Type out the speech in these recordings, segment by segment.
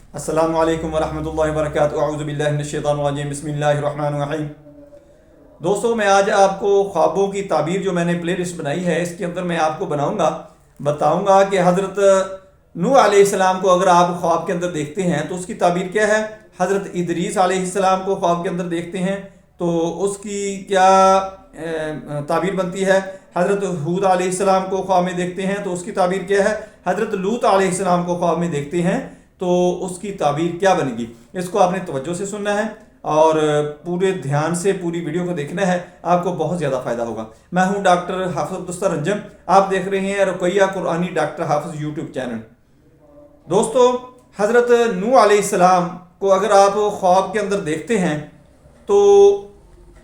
अस्सलामु अलैकुम वरहमतुल्लाहि वबरकातुहू। अऊज़ु बिल्लाहि मिनश शैतानिर रजीम। बिस्मिल्लाहिर रहमानिर रहीम। दोस्तों, मैं आज आपको ख्वाबों की ताबीर जो मैंने प्ले लिस्ट बनाई है, इसके अंदर मैं आपको बताऊंगा कि हज़रत नूह अलैहिस्सलाम को अगर आप ख्वाब के अंदर देखते हैं तो उसकी ताबीर क्या है। हज़रत इदरीस अलैहिस्सलाम को ख्वाब के अंदर देखते हैं तो उसकी क्या ताबीर बनती है। हज़रत हूद अलैहिस्सलाम को ख्वाब में देखते हैं तो उसकी ताबीर क्या है। हज़रत लूत अलैहिस्सलाम को ख्वाब में देखते हैं तो उसकी ताबीर क्या बनेगी। इसको आपने तवज्जो से सुनना है और पूरे ध्यान से पूरी वीडियो को देखना है, आपको बहुत ज़्यादा फ़ायदा होगा। मैं हूं डॉक्टर हाफिज़ अब्दुस्तर रंजम, आप देख रहे हैं रुकैया कुरआनी डॉक्टर हाफिज़ यूट्यूब चैनल। दोस्तों, हज़रत नूह अलैहिस्सलाम को अगर आप ख्वाब के अंदर देखते हैं तो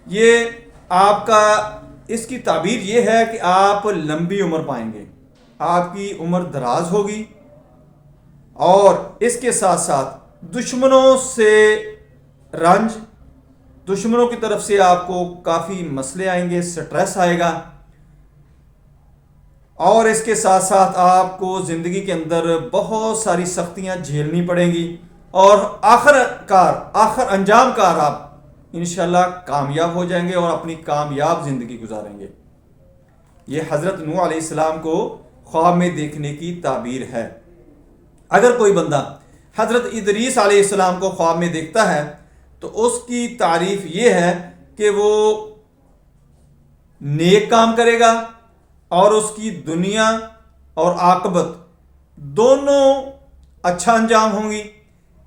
ये आपका इसकी ताबीर ये है कि आप लंबी उम्र पाएंगे, आपकी उम्र दराज होगी और इसके साथ साथ दुश्मनों से रंज, दुश्मनों की तरफ से आपको काफ़ी मसले आएंगे, स्ट्रेस आएगा और इसके साथ साथ आपको ज़िंदगी के अंदर बहुत सारी सख्तियां झेलनी पड़ेंगी और आखिर अंजाम कार आप इंशाल्लाह कामयाब हो जाएंगे और अपनी कामयाब ज़िंदगी गुजारेंगे। ये हज़रत नूह अलैहिस्सलाम को ख्वाब में देखने की ताबीर है। अगर कोई बंदा हज़रत इदरीस अलैहिस्सलाम को ख्वाब में देखता है तो उसकी तारीफ ये है कि वो नेक काम करेगा और उसकी दुनिया और आकबत दोनों अच्छा अंजाम होंगी।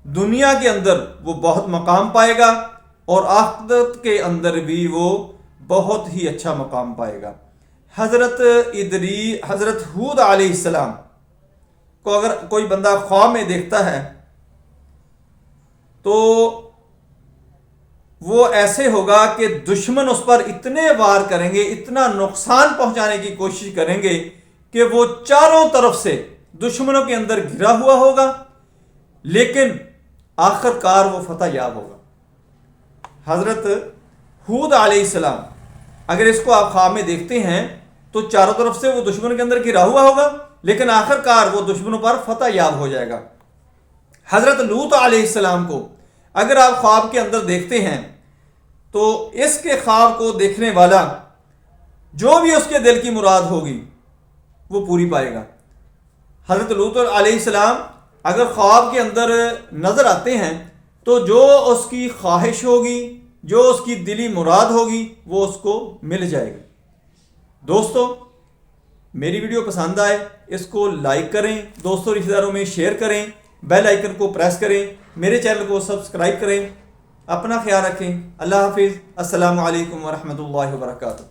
दुनिया के अंदर वो बहुत मकाम पाएगा और आखिरत के अंदर भी वो बहुत ही अच्छा मकाम पाएगा। हज़रत हूद अलैहिस्सलाम को अगर कोई बंदा ख्वाब में देखता है तो वो ऐसे होगा कि दुश्मन उस पर इतने वार करेंगे, इतना नुकसान पहुंचाने की कोशिश करेंगे कि वो चारों तरफ से दुश्मनों के अंदर घिरा हुआ होगा, लेकिन आखिरकार वो फतह याब होगा। हज़रत हूद अलैहिस्सलाम अगर इसको आप ख्वाब में देखते हैं तो चारों तरफ से वो दुश्मन के अंदर घिरा हुआ होगा, लेकिन आखिरकार वो दुश्मनों पर फतह याब हो जाएगा। हज़रत लूत अलैहिस्सलाम को अगर आप ख्वाब के अंदर देखते हैं तो इसके ख्वाब को देखने वाला जो भी उसके दिल की मुराद होगी वो पूरी पाएगा। हज़रत लूत अलैहिस्सलाम अगर ख्वाब के अंदर नज़र आते हैं तो जो उसकी ख्वाहिश होगी, जो उसकी दिली मुराद होगी, वो उसको मिल जाएगी। दोस्तों, मेरी वीडियो पसंद आए इसको लाइक करें, दोस्तों रिश्तेदारों में शेयर करें, बेल आइकन को प्रेस करें, मेरे चैनल को सब्सक्राइब करें। अपना ख्याल रखें। अल्लाह हाफिज़। अस्सलामु अलैकुम वरहमतुल्लाहि वबरकातुहू।